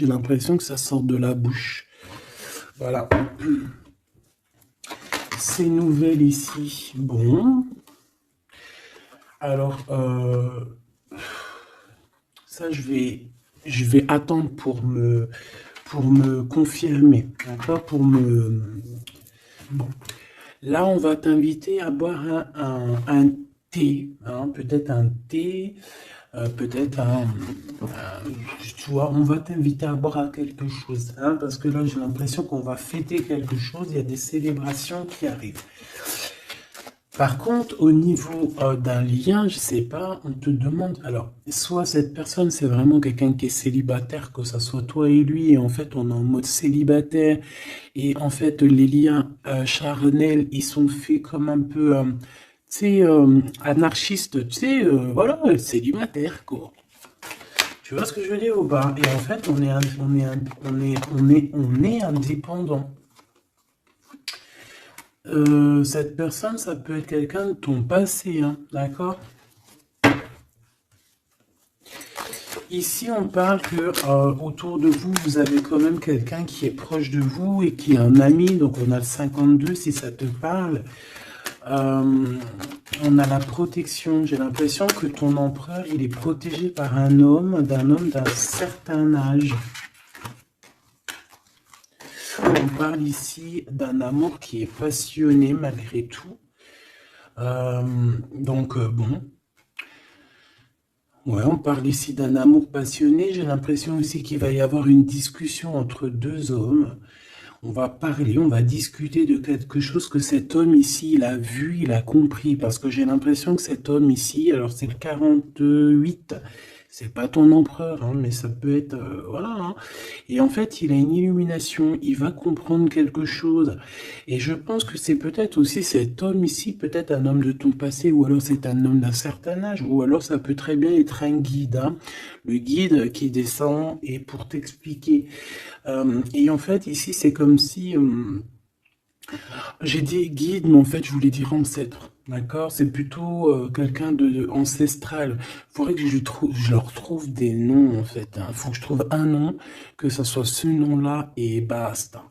J'ai l'impression que ça sort de la bouche. Voilà. Ces nouvelles ici. Bon. Alors, ça, je vais attendre pour me confirmer. D'accord? Bon. Là, on va t'inviter à boire un thé. Hein, peut-être un thé. Peut-être tu vois, on va t'inviter à boire à quelque chose, hein, parce que là j'ai l'impression qu'on va fêter quelque chose, il y a des célébrations qui arrivent. Par contre, au niveau d'un lien, je sais pas, on te demande, alors, soit cette personne c'est vraiment quelqu'un qui est célibataire, que ça soit toi et lui, et en fait on est en mode célibataire, et en fait les liens charnels, ils sont faits comme un peu... tu sais, anarchiste, tu sais, voilà, célibataire, quoi. Tu vois ce que je veux dire ou pas? Et en fait, on est indépendant. Cette personne, ça peut être quelqu'un de ton passé, hein, d'accord? Ici, on parle que autour de vous, vous avez quand même quelqu'un qui est proche de vous et qui est un ami. Donc, on a le 52 si ça te parle. On a la protection. J'ai l'impression que ton empereur, il est protégé par un homme d'un certain âge. On parle ici d'un amour qui est passionné malgré tout. Bon. Ouais, on parle ici d'un amour passionné. J'ai l'impression aussi qu'il va y avoir une discussion entre deux hommes. On va parler, on va discuter de quelque chose que cet homme ici, il a vu, il a compris. Parce que j'ai l'impression que cet homme ici, alors c'est le 48, c'est pas ton empereur, hein, mais ça peut être... voilà. Hein. Et en fait, il a une illumination, il va comprendre quelque chose. Et je pense que c'est peut-être aussi cet homme ici, peut-être un homme de ton passé, ou alors c'est un homme d'un certain âge, ou alors ça peut très bien être un guide. Hein. Le guide qui descend et pour t'expliquer. Et en fait, ici, c'est comme si... j'ai dit guide, mais en fait, je voulais dire ancêtre. D'accord? C'est plutôt quelqu'un de ancestral. Il faudrait que je leur trouve des noms, en fait. Il faut que je trouve un nom, que ça soit ce nom-là, et basta.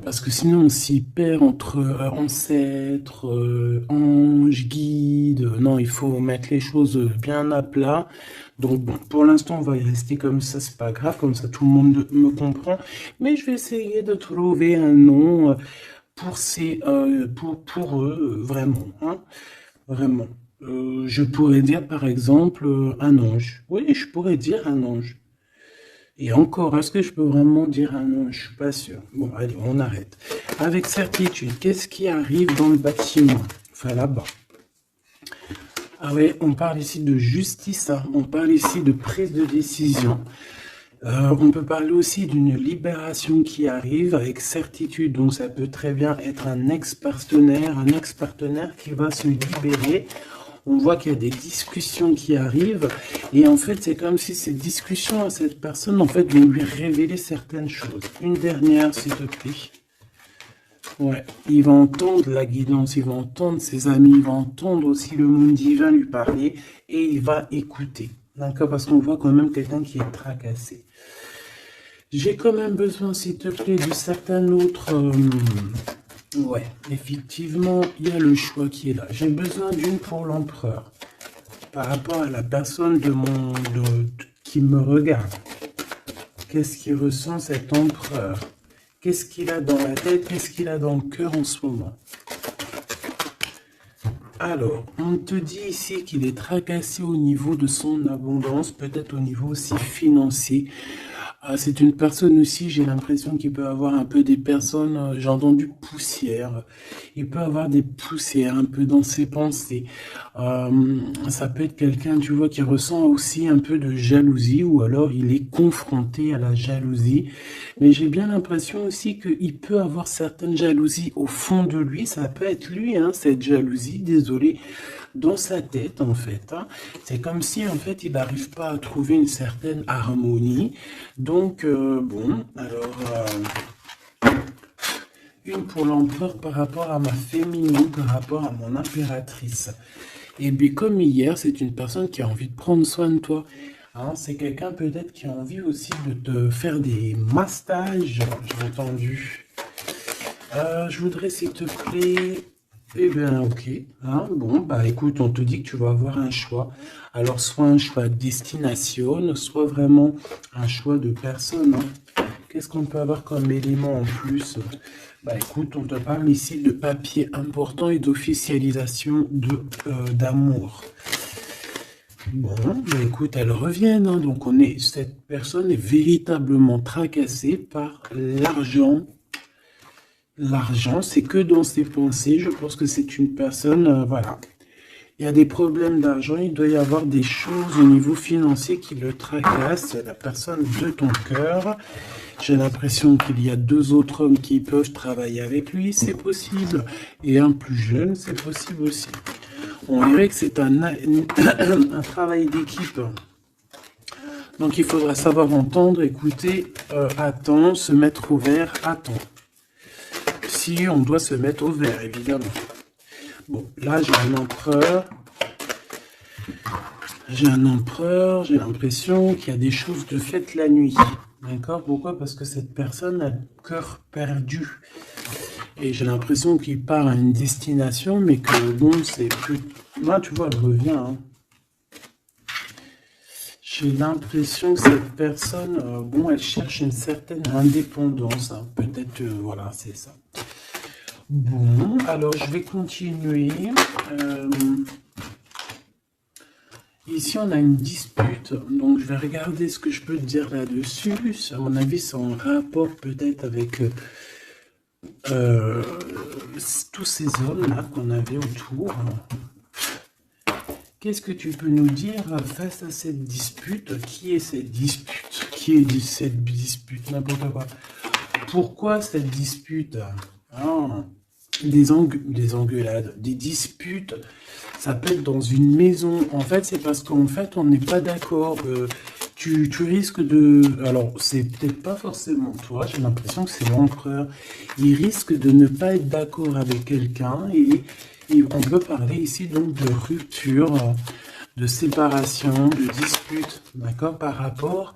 Parce que sinon, on s'y perd entre ancêtre, ange, guide. Non, il faut mettre les choses bien à plat. Donc, bon, pour l'instant, on va y rester comme ça, c'est pas grave, comme ça tout le monde me comprend. Mais je vais essayer de trouver un nom pour eux, vraiment, hein, vraiment. Je pourrais dire, par exemple, un ange. Oui, je pourrais dire un ange. Et encore, est-ce que je peux vraiment dire un ange? Je suis pas sûr. Bon, allez, on arrête. Avec certitude, qu'est-ce qui arrive dans le bâtiment? Enfin, là-bas. Ah oui, on parle ici de justice, hein. On parle ici de prise de décision. On peut parler aussi d'une libération qui arrive avec certitude. Donc ça peut très bien être un ex-partenaire qui va se libérer. On voit qu'il y a des discussions qui arrivent. Et en fait, c'est comme si ces discussions à cette personne, en fait, vont lui révéler certaines choses. Une dernière, s'il te plaît. Ouais, il va entendre la guidance, il va entendre ses amis, il va entendre aussi le monde divin lui parler et il va écouter. D'accord? Parce qu'on voit quand même quelqu'un qui est tracassé. J'ai quand même besoin, s'il te plaît, de certains autres... ouais, effectivement, il y a le choix qui est là. J'ai besoin d'une pour l'empereur. Par rapport à la personne qui me regarde. Qu'est-ce qu'il ressent cet empereur? Qu'est-ce qu'il a dans la tête? Qu'est-ce qu'il a dans le cœur en ce moment? Alors, on te dit ici qu'il est tracassé au niveau de son abondance, peut-être au niveau aussi financier. C'est une personne aussi, j'ai l'impression qu'il peut avoir un peu des personnes, j'ai entendu poussière. Il peut avoir des poussières un peu dans ses pensées. Ça peut être quelqu'un, tu vois, qui ressent aussi un peu de jalousie ou alors il est confronté à la jalousie. Mais j'ai bien l'impression aussi qu'il peut avoir certaines jalousies au fond de lui. Ça peut être lui, hein, cette jalousie, désolé, dans sa tête, en fait. Hein. C'est comme si, en fait, il n'arrive pas à trouver une certaine harmonie. Donc, bon, alors... une pour l'empereur par rapport à ma féminine, par rapport à mon impératrice. Et bien, comme hier, c'est une personne qui a envie de prendre soin de toi. Hein, c'est quelqu'un peut-être qui a envie aussi de te faire des massages, j'ai entendu. Je voudrais, s'il te plaît, eh bien, ok. Hein, bon, bah écoute, on te dit que tu vas avoir un choix. Alors, soit un choix de destination, soit vraiment un choix de personne. Hein. Qu'est-ce qu'on peut avoir comme élément en plus? Bah écoute, on te parle ici de papier important et d'officialisation d'amour. Bon, bah écoute, elles reviennent. Hein, donc, cette personne est véritablement tracassée par l'argent. L'argent, c'est que dans ses pensées. Je pense que c'est une personne, voilà. Il y a des problèmes d'argent, il doit y avoir des choses au niveau financier qui le tracassent, la personne de ton cœur. J'ai l'impression qu'il y a 2 autres hommes qui peuvent travailler avec lui, c'est possible. Et un plus jeune, c'est possible aussi. On dirait que c'est un travail d'équipe. Donc il faudra savoir entendre, écouter, attendre, se mettre au vert, attendre. Si on doit se mettre au vert, évidemment. Bon, là j'ai un empereur. J'ai l'impression qu'il y a des choses de faites la nuit. D'accord? Pourquoi? Parce que cette personne a le cœur perdu. Et j'ai l'impression qu'il part à une destination, mais que bon, c'est plus... Là, tu vois, elle revient. Hein. J'ai l'impression que cette personne, bon, elle cherche une certaine indépendance. Hein. Peut-être, voilà, c'est ça. Bon, alors je vais continuer. Ici, on a une dispute, donc je vais regarder ce que je peux te dire là-dessus. À mon avis, c'est en rapport peut-être avec tous ces hommes-là qu'on avait autour. Qu'est-ce que tu peux nous dire face à cette dispute? Qui est cette dispute? Qui est cette dispute? N'importe quoi. Pourquoi cette dispute? Ah, des engueulades, des disputes. Ça peut être dans une maison. En fait, c'est parce qu'en fait, on n'est pas d'accord. Tu risques de... Alors, c'est peut-être pas forcément toi, j'ai l'impression que c'est l'empereur. Il risque de ne pas être d'accord avec quelqu'un et on peut parler ici donc de rupture, de séparation, de dispute, d'accord, par rapport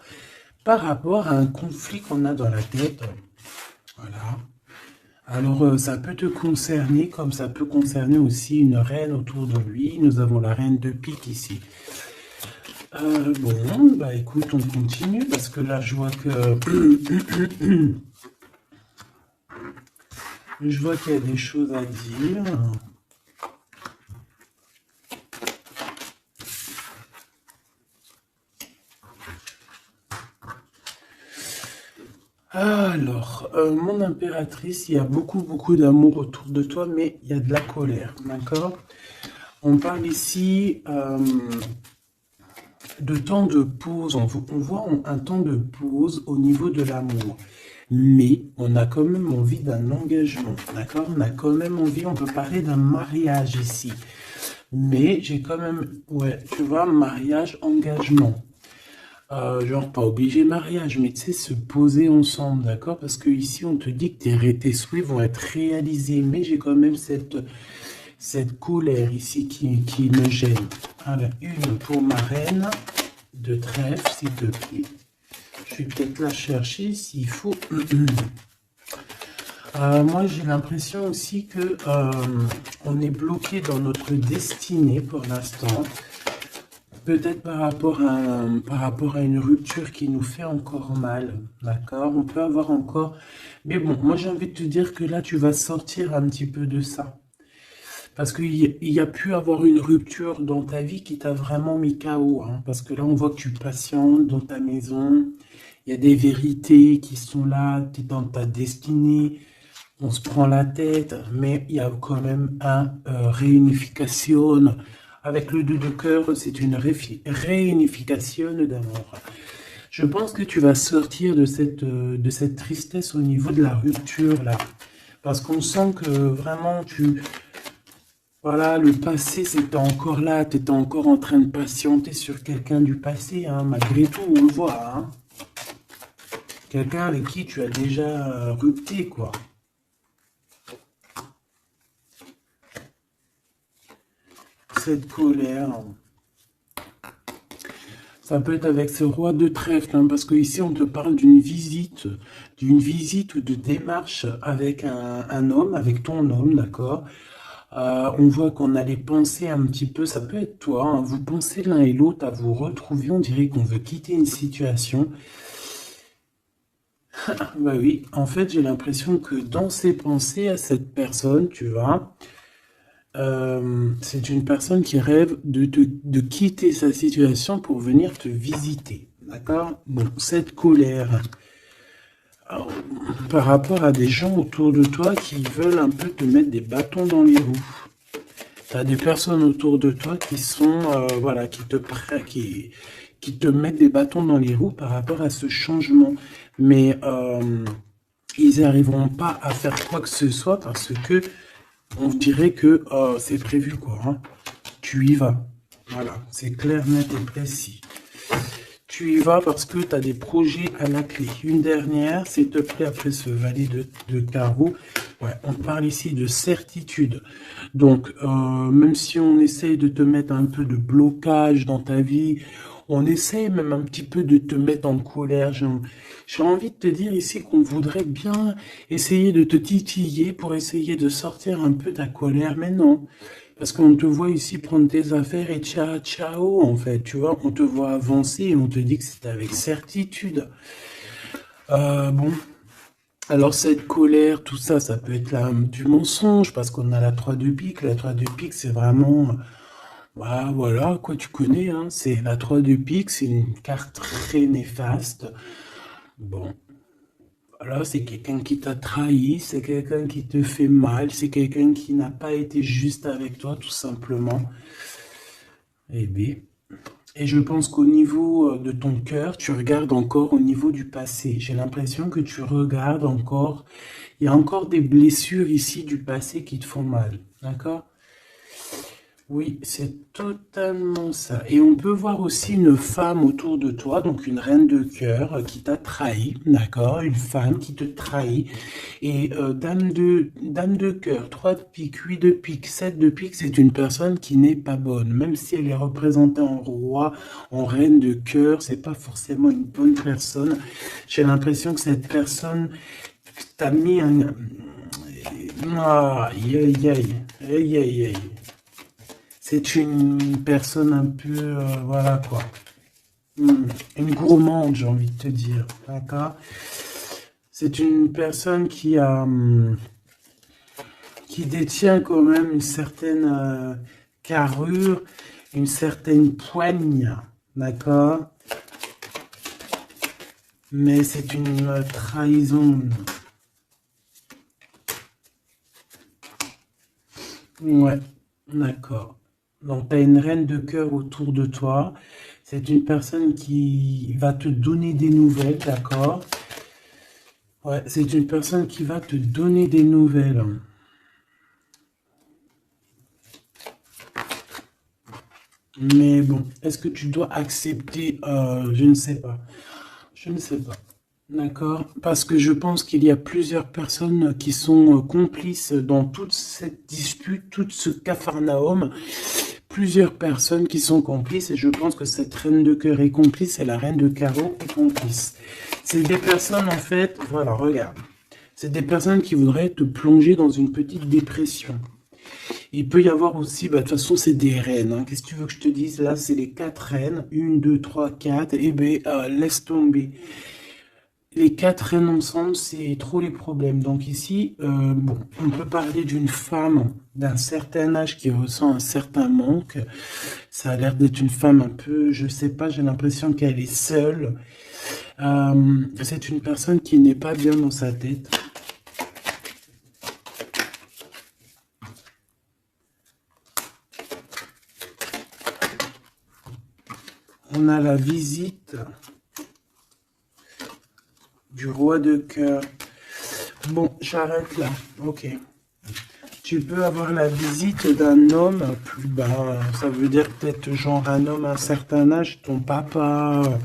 à un conflit qu'on a dans la tête. Voilà. Alors, ça peut te concerner comme ça peut concerner aussi une reine autour de lui. Nous avons la reine de pique ici. Bon, bah écoute, on continue parce que là, je vois que... je vois qu'il y a des choses à dire. Alors, mon impératrice, il y a beaucoup d'amour autour de toi, mais il y a de la colère, d'accord? On parle ici de temps de pause, on voit un temps de pause au niveau de l'amour. Mais on a quand même envie d'un engagement, d'accord? On a quand même envie, on peut parler d'un mariage ici. Mais j'ai quand même, ouais, tu vois, mariage, engagement. Genre pas obligé mariage, mais tu sais, se poser ensemble, d'accord? Parce que ici, on te dit que tes souhaits vont être réalisés, mais j'ai quand même cette colère ici qui me gêne. Alors, une pour ma reine de trèfle, s'il te plaît. Je vais peut-être la chercher s'il faut. Moi, j'ai l'impression aussi que on est bloqué dans notre destinée pour l'instant. Peut-être par rapport à une rupture qui nous fait encore mal, d'accord? On peut avoir encore... Mais bon, moi j'ai envie de te dire que là, tu vas sortir un petit peu de ça. Parce qu'il y a pu avoir une rupture dans ta vie qui t'a vraiment mis KO. Hein, parce que là, on voit que tu patientes dans ta maison. Il y a des vérités qui sont là, tu es dans ta destinée. On se prend la tête, mais il y a quand même un réunification. Avec le 2 de cœur, c'est une réunification d'amour. Je pense que tu vas sortir de cette tristesse au niveau de la rupture, là. Parce qu'on sent que vraiment, voilà, le passé, c'était encore là. Tu étais encore en train de patienter sur quelqu'un du passé, hein, malgré tout, on le voit. Hein. Quelqu'un avec qui tu as déjà rupté, quoi. Cette colère, Ça peut être avec ce roi de trèfle, hein, parce que ici on te parle d'une visite ou de démarche avec un homme, avec ton homme, d'accord? On voit qu'on allait penser un petit peu, ça peut être toi, hein, vous pensez l'un et l'autre à vous retrouver, on dirait qu'on veut quitter une situation. Bah oui, en fait j'ai l'impression que dans ses pensées à cette personne, tu vois, c'est une personne qui rêve de quitter sa situation pour venir te visiter. D'accord? Bon, cette colère, alors, par rapport à des gens autour de toi qui veulent un peu te mettre des bâtons dans les roues. Tu as des personnes autour de toi qui sont, voilà, qui te mettent des bâtons dans les roues par rapport à ce changement. Mais ils n'arriveront pas à faire quoi que ce soit parce que on dirait que c'est prévu, quoi. Hein. Tu y vas. Voilà, c'est clair, net et précis. Tu y vas parce que tu as des projets à la clé. Une dernière, s'il te plaît, après ce valet de carreau. Ouais, on parle ici de certitude. Donc, même si on essaye de te mettre un peu de blocage dans ta vie, on essaye même un petit peu de te mettre en colère. J'ai envie de te dire ici qu'on voudrait bien essayer de te titiller pour essayer de sortir un peu ta colère, mais non. Parce qu'on te voit ici prendre tes affaires et ciao, ciao, en fait, tu vois, on te voit avancer et on te dit que c'est avec certitude. Bon, alors cette colère, tout ça, ça peut être du mensonge, parce qu'on a la 3 de pique. La 3 de pique, c'est vraiment, bah, voilà, quoi, tu connais, hein, c'est la 3 de pique, c'est une carte très néfaste. Bon, voilà, c'est quelqu'un qui t'a trahi, c'est quelqu'un qui te fait mal, c'est quelqu'un qui n'a pas été juste avec toi, tout simplement. Eh bien, et je pense qu'au niveau de ton cœur, tu regardes encore au niveau du passé. J'ai l'impression que tu regardes encore. Il y a encore des blessures ici du passé qui te font mal. D'accord? Oui, c'est totalement ça. Et on peut voir aussi une femme autour de toi, donc une reine de cœur qui t'a trahi, d'accord? Une femme qui te trahit. Et dame de cœur, 3 de pique, 8 de pique, 7 de pique, c'est une personne qui n'est pas bonne. Même si elle est représentée en roi, en reine de cœur, c'est pas forcément une bonne personne. J'ai l'impression que cette personne t'a mis un... Aïe, aïe, aïe, aïe, aïe, aïe. C'est une personne un peu, voilà quoi, une gourmande, j'ai envie de te dire, d'accord? C'est une personne qui détient quand même une certaine carrure, une certaine poigne, d'accord? Mais c'est une trahison. Ouais, d'accord. Donc, tu as une reine de cœur autour de toi. C'est une personne qui va te donner des nouvelles, d'accord? Ouais, c'est une personne qui va te donner des nouvelles. Mais bon, est-ce que tu dois accepter? Je ne sais pas. Je ne sais pas. D'accord? Parce que je pense qu'il y a plusieurs personnes qui sont complices dans toute cette dispute, tout ce capharnaüm. Plusieurs personnes qui sont complices et je pense que cette reine de cœur est complice et la reine de carreau est complice. C'est des personnes en fait, voilà, regarde. C'est des personnes qui voudraient te plonger dans une petite dépression. Il peut y avoir aussi, bah, de toute façon, c'est des reines. Hein. Qu'est-ce que tu veux que je te dise? Là, c'est les 4 reines. Une, 2, 3, 4. Eh bien, laisse tomber. Les 4 reines ensemble, c'est trop les problèmes. Donc ici, bon, on peut parler d'une femme d'un certain âge qui ressent un certain manque. Ça a l'air d'être une femme un peu, je sais pas, j'ai l'impression qu'elle est seule. C'est une personne qui n'est pas bien dans sa tête. On a la visite du roi de cœur. Bon, j'arrête là. Ok. Tu peux avoir la visite d'un homme plus bas. Ça veut dire peut-être genre un homme à un certain âge, ton papa,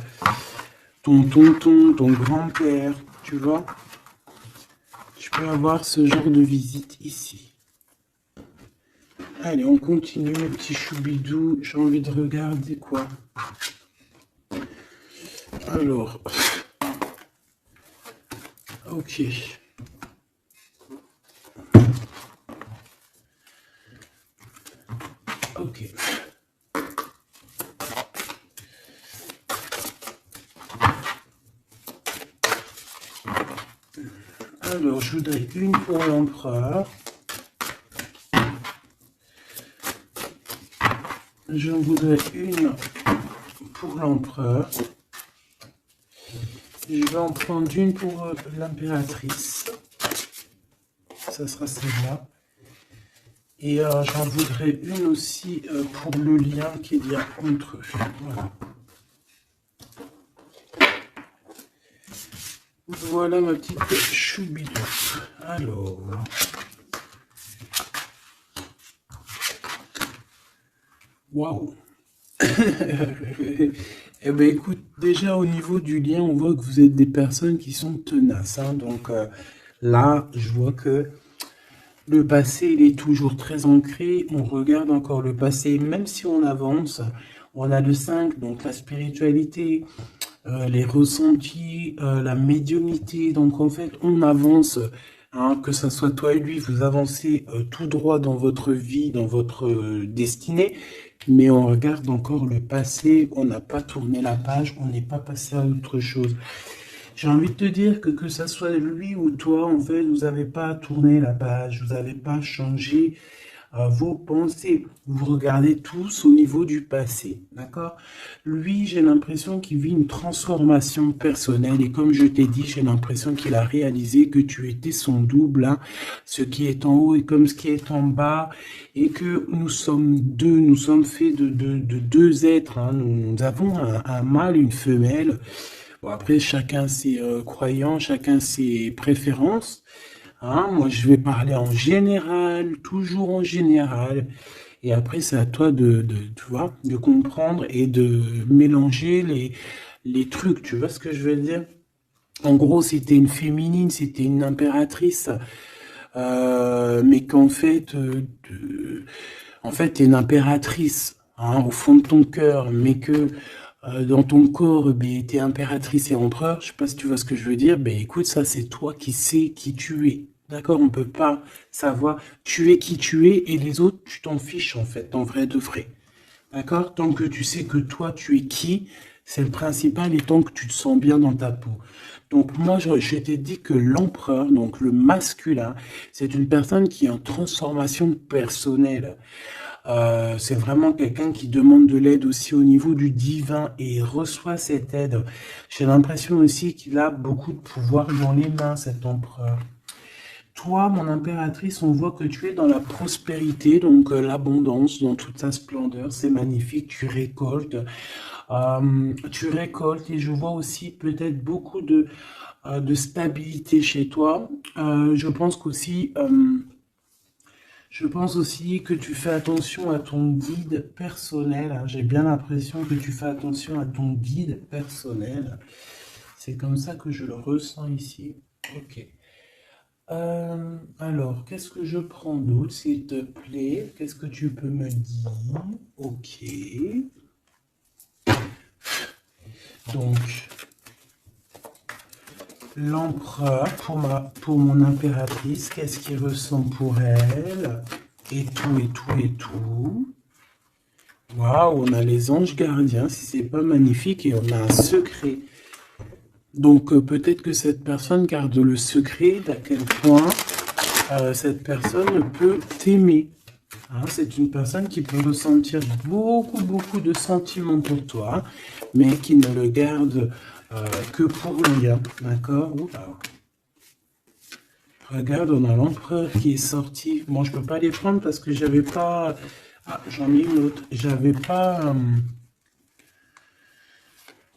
ton tonton, ton grand-père, tu vois. Tu peux avoir ce genre de visite ici. Allez, on continue, mes petits choubidous. J'ai envie de regarder quoi. Alors, ok. Ok. Alors, je voudrais une pour l'empereur. Je voudrais une pour l'empereur. Je vais en prendre une pour l'impératrice. Ça sera celle-là. Et j'en voudrais une aussi pour le lien qu'il y a entre eux. Voilà. Voilà ma petite choubidou. Alors. Waouh. Eh bien, écoute, déjà au niveau du lien, on voit que vous êtes des personnes qui sont tenaces. Hein. Donc là, je vois que le passé, il est toujours très ancré. On regarde encore le passé, même si on avance. On a le 5, donc la spiritualité, les ressentis, la médiumnité. Donc en fait, on avance. Hein, que ça soit toi et lui, vous avancez tout droit dans votre vie, dans votre destinée, mais on regarde encore le passé, on n'a pas tourné la page, on n'est pas passé à autre chose. J'ai envie de te dire que ça soit lui ou toi, en fait, vous n'avez pas tourné la page, vous n'avez pas changé vos pensées. Vous regardez tous au niveau du passé, d'accord? Lui, j'ai l'impression qu'il vit une transformation personnelle et comme je t'ai dit, j'ai l'impression qu'il a réalisé que tu étais son double, hein, ce qui est en haut et comme ce qui est en bas et que nous sommes deux, nous sommes faits de deux êtres, hein, nous avons un mâle, une femelle. Bon, après, chacun ses croyances, chacun ses préférences. Hein, moi, je vais parler en général, toujours en général. Et après, c'est à toi tu vois, de comprendre et de mélanger les trucs. Tu vois ce que je veux dire? En gros, c'était une féminine, c'était une impératrice, mais qu'en fait, t'es une impératrice, hein, au fond de ton cœur, mais que dans ton corps, ben, t'es impératrice et empereur. Je sais pas si tu vois ce que je veux dire. Ben, écoute, ça, c'est toi qui sais qui tu es. D'accord, on peut pas savoir. Tu es qui tu es et les autres, tu t'en fiches en fait, en vrai de vrai. D'accord? Tant que tu sais que toi, tu es qui, c'est le principal et tant que tu te sens bien dans ta peau. Donc moi, je t'ai dit que l'empereur, donc le masculin, c'est une personne qui est en transformation personnelle. C'est vraiment quelqu'un qui demande de l'aide aussi au niveau du divin et il reçoit cette aide. J'ai l'impression aussi qu'il a beaucoup de pouvoir dans les mains, cet empereur. Toi, mon impératrice, on voit que tu es dans la prospérité, donc l'abondance dans toute sa splendeur, c'est magnifique, tu récoltes et je vois aussi peut-être beaucoup de stabilité chez toi. Je pense aussi que tu fais attention à ton guide personnel. Hein. J'ai bien l'impression que tu fais attention à ton guide personnel. C'est comme ça que je le ressens ici. Ok. Alors, qu'est-ce que je prends d'autre, s'il te plaît? Qu'est-ce que tu peux me dire? Ok. Donc, l'empereur pour mon impératrice, qu'est-ce qu'il ressent pour elle? Et tout, et tout, et tout. Waouh, on a les anges gardiens, si c'est pas magnifique, et on a un secret. Donc, peut-être que cette personne garde le secret d'à quel point cette personne peut t'aimer. Hein, c'est une personne qui peut ressentir beaucoup, beaucoup de sentiments pour toi, mais qui ne le garde que pour lui. Hein, d'accord? Regarde, on a l'empereur qui est sorti. Bon, je peux pas les prendre parce que j'avais pas... Ah, j'en ai une autre. J'avais pas...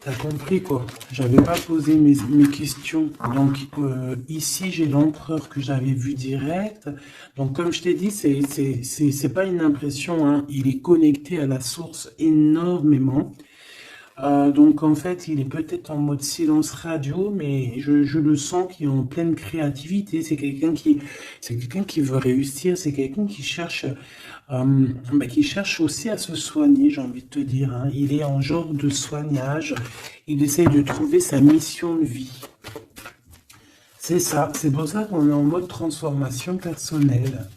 T'as compris quoi? J'avais pas posé mes questions. Donc ici j'ai l'empereur que j'avais vu direct. Donc comme je t'ai dit, c'est pas une impression. Hein. Il est connecté à la source énormément. Donc en fait, il est peut-être en mode silence radio, mais je le sens qu'il est en pleine créativité. C'est quelqu'un qui veut réussir, c'est quelqu'un qui cherche aussi à se soigner, j'ai envie de te dire, hein. Il est en genre de soignage, il essaye de trouver sa mission de vie. C'est ça, c'est pour ça qu'on est en mode transformation personnelle.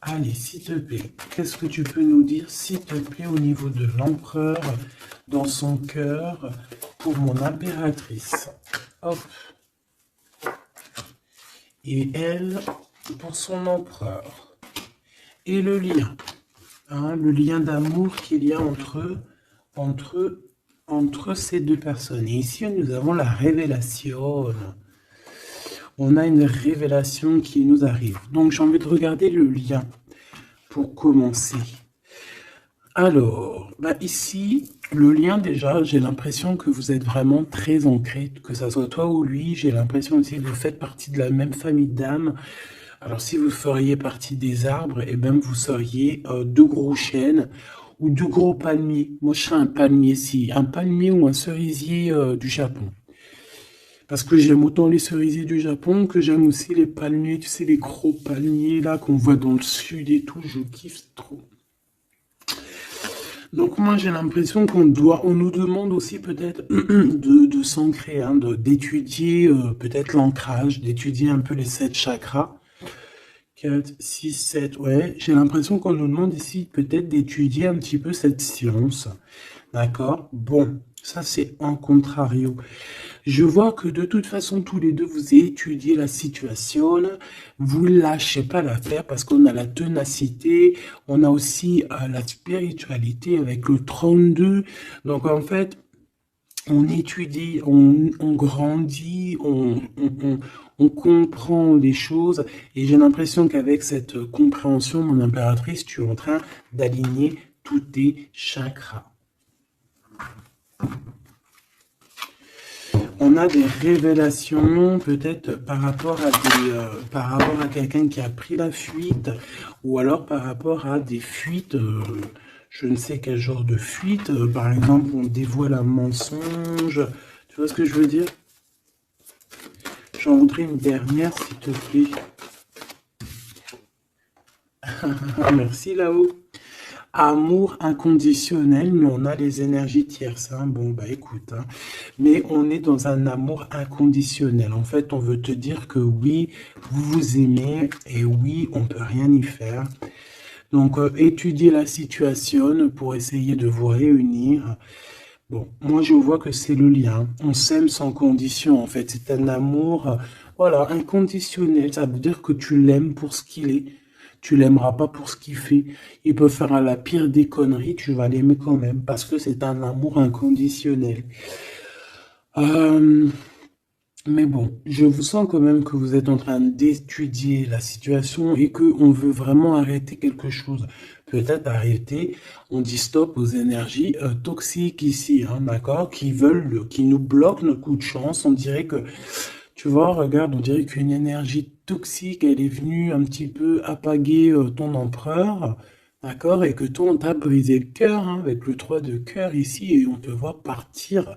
Allez, s'il te plaît, qu'est-ce que tu peux nous dire, s'il te plaît, au niveau de l'empereur, dans son cœur, pour mon impératrice? Hop. Et elle, pour son empereur. Et le lien, hein, le lien d'amour qu'il y a entre ces deux personnes. Et ici, nous avons la révélation. On a une révélation qui nous arrive. Donc, j'ai envie de regarder le lien pour commencer. Alors, ici, le lien déjà, j'ai l'impression que vous êtes vraiment très ancrés, que ça soit toi ou lui. J'ai l'impression aussi que vous faites partie de la même famille d'âmes. Alors, si vous feriez partie des arbres, eh ben, vous seriez deux gros chênes ou deux gros palmiers. Moi, je serais un palmier, si. Un palmier ou un cerisier du Japon. Parce que j'aime autant les cerisiers du Japon que j'aime aussi les palmiers, tu sais, les gros palmiers là qu'on voit dans le sud et tout, je kiffe trop. Donc moi j'ai l'impression on nous demande aussi peut-être de s'ancrer, hein, d'étudier peut-être l'ancrage, d'étudier un peu les 7 chakras. 4, 6, 7, ouais, j'ai l'impression qu'on nous demande ici peut-être d'étudier un petit peu cette science. D'accord? Bon, ça c'est en contrario. Je vois que de toute façon, tous les deux, vous étudiez la situation, vous lâchez pas l'affaire parce qu'on a la ténacité, on a aussi la spiritualité avec le 32. Donc en fait, on étudie, on grandit, on comprend les choses et j'ai l'impression qu'avec cette compréhension, mon impératrice, tu es en train d'aligner tous tes chakras. On a des révélations peut-être par rapport à quelqu'un qui a pris la fuite ou alors par rapport à des fuites, je ne sais quel genre de fuite, par exemple on dévoile un mensonge, tu vois ce que je veux dire? J'en voudrais une dernière s'il te plaît. Merci là-haut. Amour inconditionnel, mais on a les énergies tierces. Hein. Bon, écoute, hein. Mais on est dans un amour inconditionnel. En fait, on veut te dire que oui, vous vous aimez et oui, on peut rien y faire. Donc, étudiez la situation pour essayer de vous réunir. Bon, moi, je vois que c'est le lien. On s'aime sans condition, en fait. C'est un amour, voilà, inconditionnel. Ça veut dire que tu l'aimes pour ce qu'il est. Tu l'aimeras pas pour ce qu'il fait. Il peut faire la pire des conneries, tu vas l'aimer quand même, parce que c'est un amour inconditionnel. Mais bon, je vous sens quand même que vous êtes en train d'étudier la situation et que on veut vraiment arrêter quelque chose. Peut-être arrêter, on dit stop aux énergies toxiques ici, hein, d'accord, qui nous bloquent nos coups de chance. On dirait que, tu vois, regarde, on dirait qu'une énergie toxique, elle est venue un petit peu apaguer ton empereur, d'accord, et que toi, on t'a brisé le cœur, hein, avec le 3 de cœur ici, et on te voit partir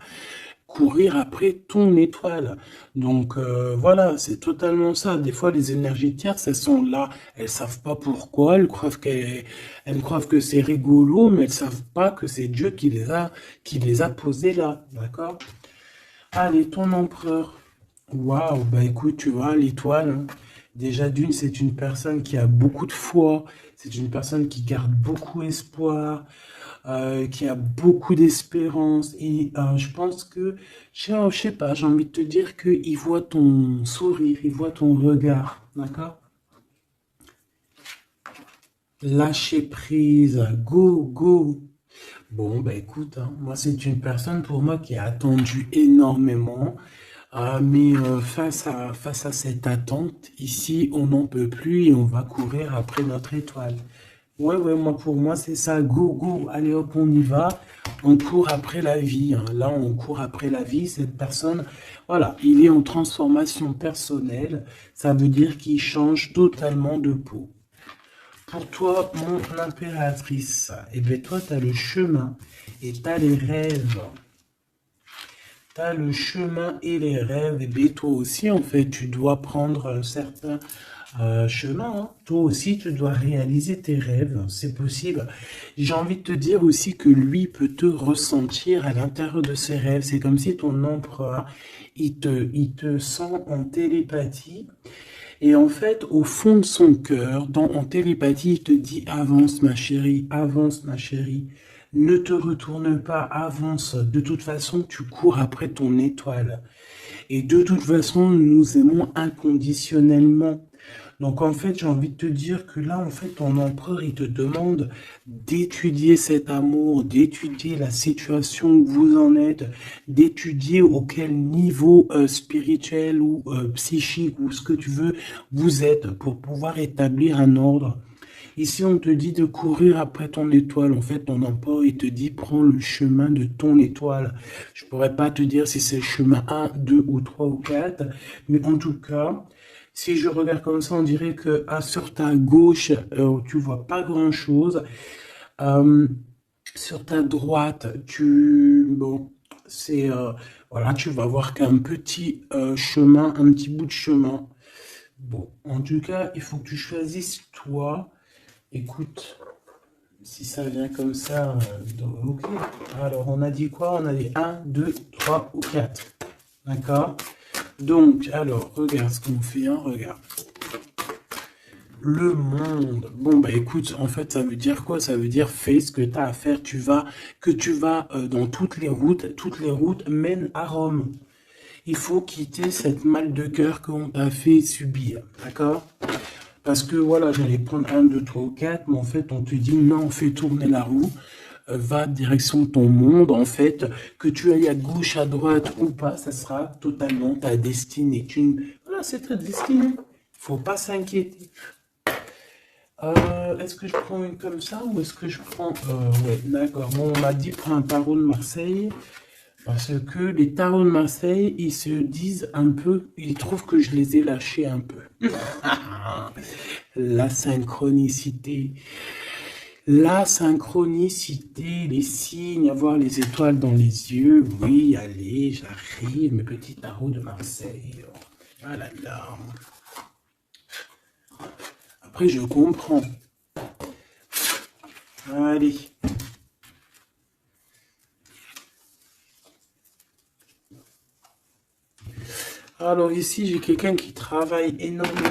courir après ton étoile. Donc voilà, c'est totalement ça. Des fois, les énergies tierces, elles sont là, elles savent pas pourquoi, elles croient que c'est rigolo, mais elles savent pas que c'est Dieu qui les a posées là, d'accord? Allez, ton empereur. Waouh, écoute, tu vois, l'étoile, hein, déjà d'une, c'est une personne qui a beaucoup de foi, c'est une personne qui garde beaucoup espoir, qui a beaucoup d'espérance. Et je pense que, je sais pas, j'ai envie de te dire qu'il voit ton sourire, il voit ton regard, d'accord? Lâcher prise, go, go. Bon, écoute, hein, moi c'est une personne pour moi qui a attendu énormément. Mais face à cette attente, ici, on n'en peut plus et on va courir après notre étoile. Ouais, moi, pour moi, c'est ça. Go, go, allez hop, on y va. On court après la vie. Hein. Là, on court après la vie. Cette personne, voilà, il est en transformation personnelle. Ça veut dire qu'il change totalement de peau. Pour toi, mon impératrice, eh bien toi, tu as le chemin et tu as les rêves. Tu as le chemin et les rêves. Et bien toi aussi, en fait, tu dois prendre un certain chemin. Hein. Toi aussi, tu dois réaliser tes rêves. C'est possible. J'ai envie de te dire aussi que lui peut te ressentir à l'intérieur de ses rêves. C'est comme si ton empereur, il te sent en télépathie. Et en fait, au fond de son cœur, en télépathie, il te dit avance ma chérie, ne te retourne pas, avance. De toute façon, tu cours après ton étoile. Et de toute façon, nous nous aimons inconditionnellement. Donc en fait, j'ai envie de te dire que là, en fait, ton empereur, il te demande d'étudier cet amour, d'étudier la situation où vous en êtes, d'étudier auquel niveau spirituel ou psychique ou ce que tu veux vous êtes pour pouvoir établir un ordre. Ici, on te dit de courir après ton étoile. En fait, ton empereur, il te dit, prends le chemin de ton étoile. Je pourrais pas te dire si c'est le chemin 1, 2 ou 3 ou 4, mais en tout cas, si je regarde comme ça, on dirait que sur ta gauche, tu vois pas grand-chose. Euh, sur ta droite, bon, voilà, tu vas voir qu'un petit chemin, un petit bout de chemin. Bon, en tout cas, il faut que tu choisisses toi. Écoute, si ça vient comme ça, ok. Alors, on a dit quoi? On a dit 1, 2, 3 ou 4. D'accord? Donc, alors, regarde ce qu'on fait, hein, regarde. Le monde. Bon, bah écoute, en fait, ça veut dire quoi? Ça veut dire fais ce que tu as à faire. Tu vas dans toutes les routes mènent à Rome. Il faut quitter cette mal de cœur qu'on t'a fait subir, d'accord? Parce que voilà, j'allais prendre 1, 2, 3 ou 4, mais en fait, on te dit non, fais tourner la roue, va direction de ton monde, en fait, que tu ailles à gauche, à droite ou pas, ça sera totalement ta destinée. Voilà, c'est ta destinée. Faut pas s'inquiéter. Est-ce que je prends une comme ça ou est-ce que je prends... ouais, d'accord. Bon, on m'a dit prends un tarot de Marseille. Parce que les tarots de Marseille, ils se disent un peu, ils trouvent que je les ai lâchés un peu. La synchronicité. La synchronicité, les signes, avoir les étoiles dans les yeux. Oui, allez, j'arrive, mes petits tarots de Marseille. Ah là là. Après, je comprends. Allez. Alors ici, j'ai quelqu'un qui travaille énormément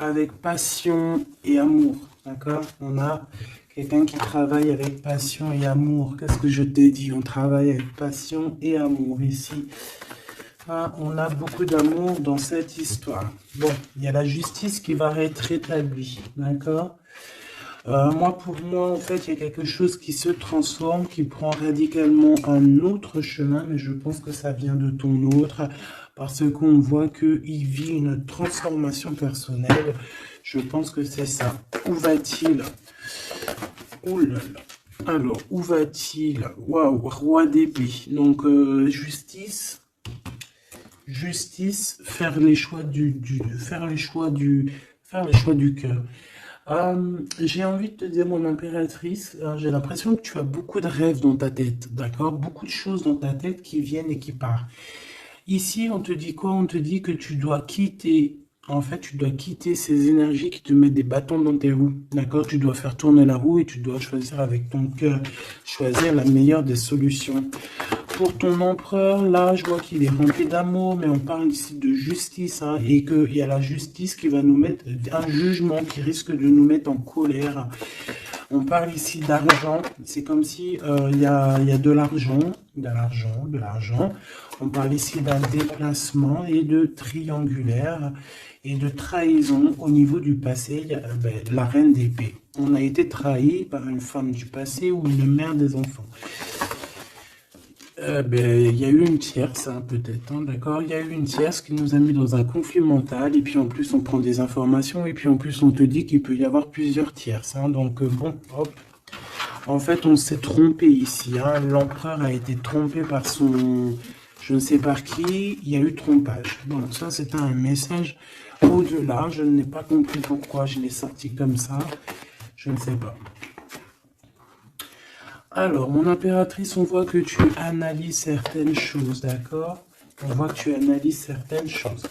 avec passion et amour. D'accord? On a quelqu'un qui travaille avec passion et amour. Qu'est-ce que je t'ai dit? On travaille avec passion et amour ici. Ah, on a beaucoup d'amour dans cette histoire. Bon, il y a la justice qui va être rétablie. D'accord? Pour moi, en fait, il y a quelque chose qui se transforme, qui prend radicalement un autre chemin, mais je pense que ça vient de ton autre, parce qu'on voit qu'il vit une transformation personnelle. Je pense que c'est ça. Où va-t-il? Ouh là là. Alors, où va-t-il? Waouh, roi d'épée. Donc, justice, faire les choix faire les choix du cœur. J'ai envie de te dire, mon impératrice, j'ai l'impression que tu as beaucoup de rêves dans ta tête, d'accord? Beaucoup de choses dans ta tête qui viennent et qui partent. Ici, on te dit quoi? On te dit que tu dois quitter, en fait, tu dois quitter ces énergies qui te mettent des bâtons dans tes roues, d'accord? Tu dois faire tourner la roue et tu dois choisir avec ton cœur, choisir la meilleure des solutions. Pour ton empereur, là, je vois qu'il est rempli d'amour, mais on parle ici de justice, hein, et qu'il y a la justice qui va nous mettre, un jugement qui risque de nous mettre en colère. On parle ici d'argent, c'est comme si il y a de l'argent, de l'argent. On parle ici d'un déplacement et de triangulaire et de trahison au niveau du passé. Il y a, la reine d'épée. On a été trahi par une femme du passé ou une mère des enfants. Il y a eu une tierce, hein, peut-être, hein, d'accord? Il y a eu une tierce qui nous a mis dans un conflit mental, et puis en plus on prend des informations, et puis en plus on te dit qu'il peut y avoir plusieurs tierces, hein, donc bon, hop. En fait, on s'est trompé ici, hein, l'empereur a été trompé par son... Je ne sais par qui, il y a eu trompage. Bon, ça c'était un message au-delà, je n'ai pas compris pourquoi je l'ai sorti comme ça. Je ne sais pas. Alors, mon impératrice, on voit que tu analyses certaines choses, d'accord? On voit que tu analyses certaines choses.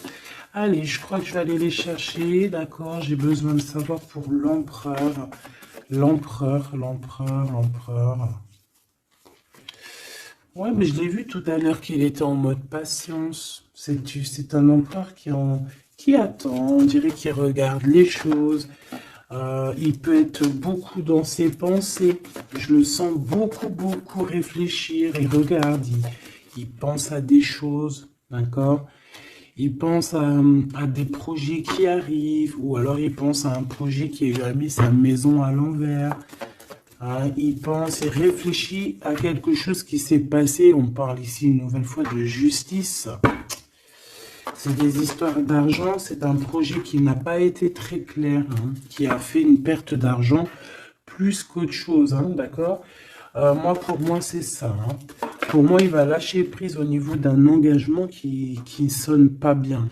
Allez, je crois que je vais aller les chercher, d'accord? J'ai besoin de savoir pour l'empereur. L'empereur. Ouais, mais je l'ai vu tout à l'heure qu'il était en mode patience. C'est un empereur qui attend, on dirait qu'il regarde les choses. Il peut être beaucoup dans ses pensées. Je le sens beaucoup réfléchir. Il regarde, il pense à des choses, d'accord? Il pense à des projets qui arrivent, ou alors il pense à un projet qui lui a mis sa maison à l'envers. Il pense et réfléchit à quelque chose qui s'est passé. On parle ici une nouvelle fois de justice. C'est des histoires d'argent. C'est un projet qui n'a pas été très clair, hein, qui a fait une perte d'argent plus qu'autre chose, hein, d'accord? Pour moi, c'est ça. Hein. Pour moi, il va lâcher prise au niveau d'un engagement qui sonne pas bien.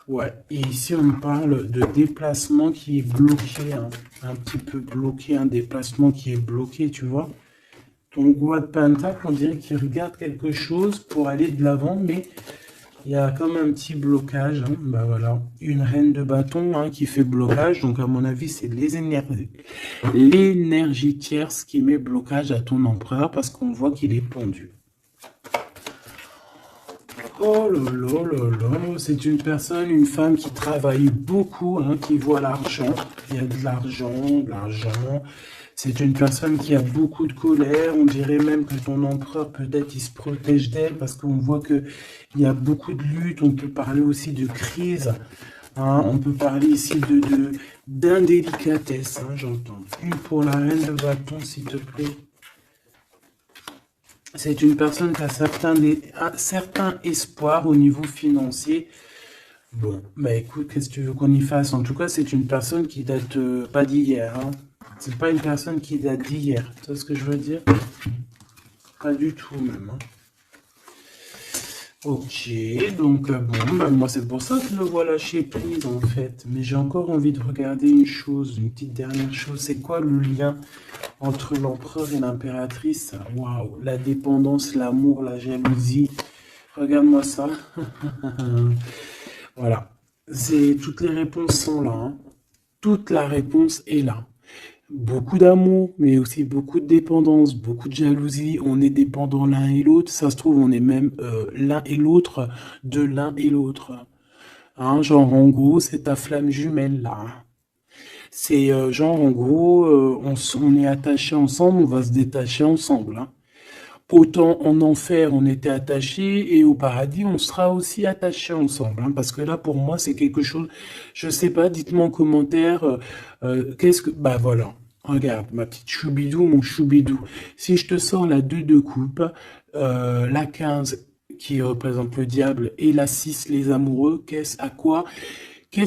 Ouais, et ici on parle de déplacement qui est bloqué, hein, un petit peu bloqué, un déplacement qui est bloqué, tu vois. Ton roi de pentacle, on dirait qu'il regarde quelque chose pour aller de l'avant, mais il y a comme un petit blocage. Hein. Bah voilà, une reine de bâton, hein, qui fait blocage, donc à mon avis c'est l'énergie tierce qui met blocage à ton empereur parce qu'on voit qu'il est pendu. Oh là là là là, c'est une personne, une femme qui travaille beaucoup, hein, qui voit l'argent. Il y a de l'argent, de l'argent. C'est une personne qui a beaucoup de colère. On dirait même que ton empereur, peut-être, il se protège d'elle parce qu'on voit qu'il y a beaucoup de lutte. On peut parler aussi de crise. Hein, on peut parler ici d'indélicatesse, hein, j'entends. Une pour la reine de bâton, s'il te plaît. C'est une personne qui a certains espoirs au niveau financier. Bon, bah écoute, qu'est-ce que tu veux qu'on y fasse? En tout cas, c'est une personne qui date pas d'hier. Hein. C'est pas une personne qui date d'hier. Tu vois ce que je veux dire? Pas du tout même. Hein. Ok, donc bon, bah, moi c'est pour ça que je le vois lâcher prise en fait. Mais j'ai encore envie de regarder une chose, une petite dernière chose. C'est quoi le lien entre l'empereur et l'impératrice? Waouh, la dépendance, l'amour, la jalousie. Regarde-moi ça. Voilà. Toutes les réponses sont là. Hein. Toute la réponse est là. Beaucoup d'amour, mais aussi beaucoup de dépendance, beaucoup de jalousie. On est dépendant l'un et l'autre. Ça se trouve, on est même l'un et l'autre de l'un et l'autre. Hein, genre, en gros, c'est ta flamme jumelle là. C'est genre, en gros, on est attachés ensemble, on va se détacher ensemble. Hein. Autant en enfer, on était attachés, et au paradis, on sera aussi attachés ensemble. Hein, parce que là, pour moi, c'est quelque chose, je sais pas, dites-moi en commentaire, qu'est-ce que... Bah voilà, regarde, ma petite choubidou, mon choubidou. Si je te sors la 2 de coupe, la 15 qui représente le diable, et la 6, les amoureux, qu'est-ce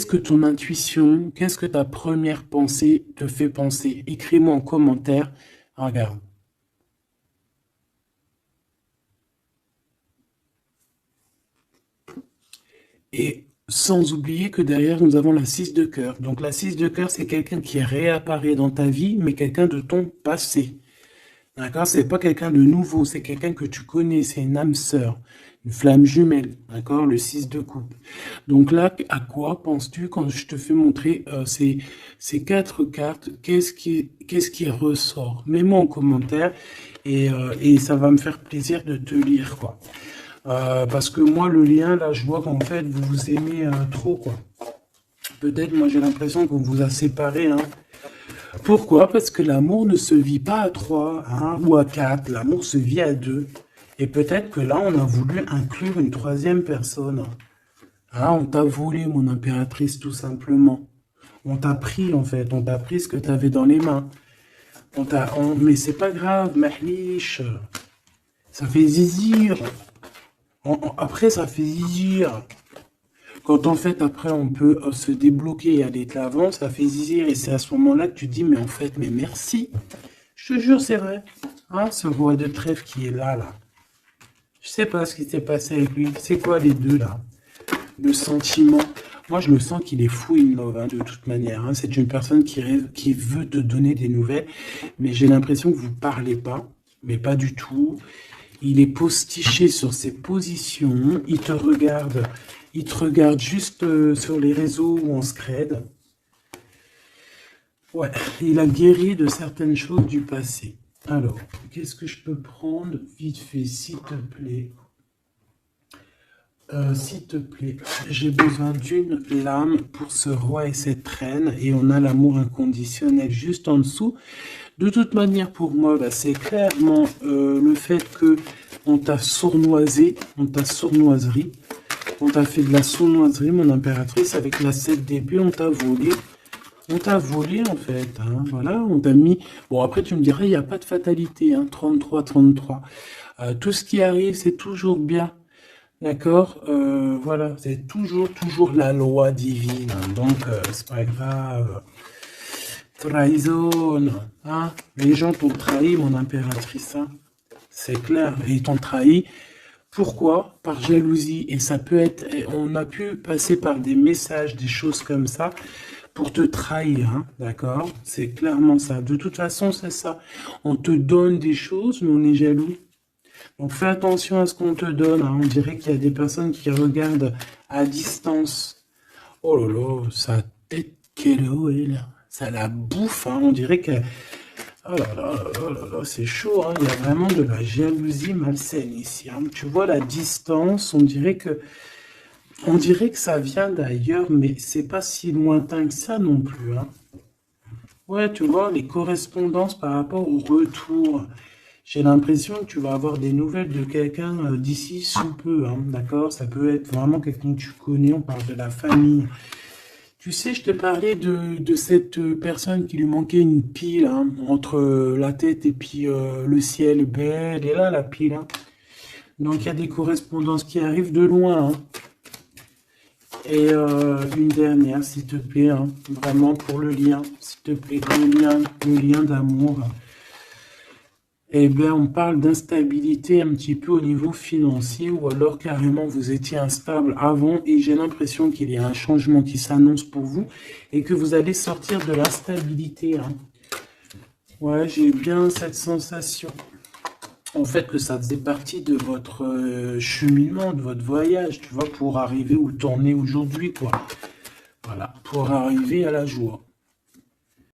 que ton intuition, qu'est-ce que ta première pensée te fait penser? Écris-moi en commentaire, regarde. Et sans oublier que derrière, nous avons la 6 de cœur. Donc la 6 de cœur, c'est quelqu'un qui réapparaît dans ta vie, mais quelqu'un de ton passé. D'accord? C'est pas quelqu'un de nouveau, c'est quelqu'un que tu connais, c'est une âme sœur, une flamme jumelle. D'accord? Le 6 de coupe. Donc là, à quoi penses-tu quand je te fais montrer ces 4 cartes? Qu'est-ce qui ressort? Mets-moi en commentaire et ça va me faire plaisir de te lire, quoi. Parce que moi, le lien, là, je vois qu'en fait, vous vous aimez trop, quoi. Peut-être, moi, j'ai l'impression qu'on vous a séparés, hein. Pourquoi? Parce que l'amour ne se vit pas à 3, hein, ou à 4. L'amour se vit à 2. Et peut-être que là, on a voulu inclure une troisième personne. Hein, on t'a volé, mon impératrice, tout simplement. On t'a pris, en fait. On t'a pris ce que tu avais dans les mains. Mais c'est pas grave, mahlish. Ça fait zizir. Après, ça fait zizir. Quand en fait, après, on peut se débloquer et aller de l'avant, ça fait zizir. Et c'est à ce moment-là que tu dis, mais en fait, mais merci. Je te jure, c'est vrai. Hein, ce roi de trèfle qui est là, là. Je sais pas ce qui s'est passé avec lui. C'est quoi les deux, là? Le sentiment. Moi, je le sens qu'il est fou in love, hein, de toute manière. Hein. C'est une personne qui veut te donner des nouvelles, mais j'ai l'impression que vous parlez pas, mais pas du tout. Il est postiché sur ses positions, il te regarde juste sur les réseaux ou en scred. Ouais, il a guéri de certaines choses du passé. Alors, qu'est-ce que je peux prendre vite fait, s'il te plaît? S'il te plaît, j'ai besoin d'une lame pour ce roi et cette reine, et on a l'amour inconditionnel juste en dessous. De toute manière, pour moi, bah, c'est clairement le fait que on t'a sournoisé, on t'a sournoiserie, on t'a fait de la sournoiserie, mon impératrice, avec la 7 d'épée, on t'a volé. On t'a volé en fait, hein, voilà, on t'a mis... Bon, après tu me dirais, il n'y a pas de fatalité, hein, 33. Tout ce qui arrive, c'est toujours bien, d'accord. Voilà, c'est toujours la loi divine, hein, donc c'est pas grave. Trahison, hein, les gens t'ont trahi, mon impératrice, hein, c'est clair, et ils t'ont trahi. Pourquoi? Par jalousie, et ça peut être... On a pu passer par des messages, des choses comme ça, pour te trahir, hein, d'accord? C'est clairement ça. De toute façon, c'est ça. On te donne des choses, mais on est jaloux. Donc fais attention à ce qu'on te donne. Hein. On dirait qu'il y a des personnes qui regardent à distance. Oh là là, sa tête, quelle est là? Ça la bouffe, hein. On dirait que... Oh là là, oh là là, c'est chaud, hein. Il y a vraiment de la jalousie malsaine ici. Hein. Tu vois la distance, on dirait que ça vient d'ailleurs, mais c'est pas si lointain que ça non plus. Hein. Ouais, tu vois, les correspondances par rapport au retour. J'ai l'impression que tu vas avoir des nouvelles de quelqu'un d'ici sous peu. Hein, d'accord? Ça peut être vraiment quelqu'un que tu connais, on parle de la famille. Tu sais, je te parlais de cette personne qui lui manquait une pile hein, entre la tête et puis le ciel. Ben, elle est là, la pile. Hein. Donc, il y a des correspondances qui arrivent de loin. Hein. Et une dernière, s'il te plaît, hein, vraiment pour le lien, s'il te plaît, le lien d'amour. Eh bien, on parle d'instabilité un petit peu au niveau financier, ou alors carrément vous étiez instable avant, et j'ai l'impression qu'il y a un changement qui s'annonce pour vous, et que vous allez sortir de l'instabilité. Hein. Ouais, j'ai bien cette sensation. En fait, que ça faisait partie de votre cheminement, de votre voyage, tu vois, pour arriver où t'en es aujourd'hui, quoi. Voilà, pour arriver à la joie.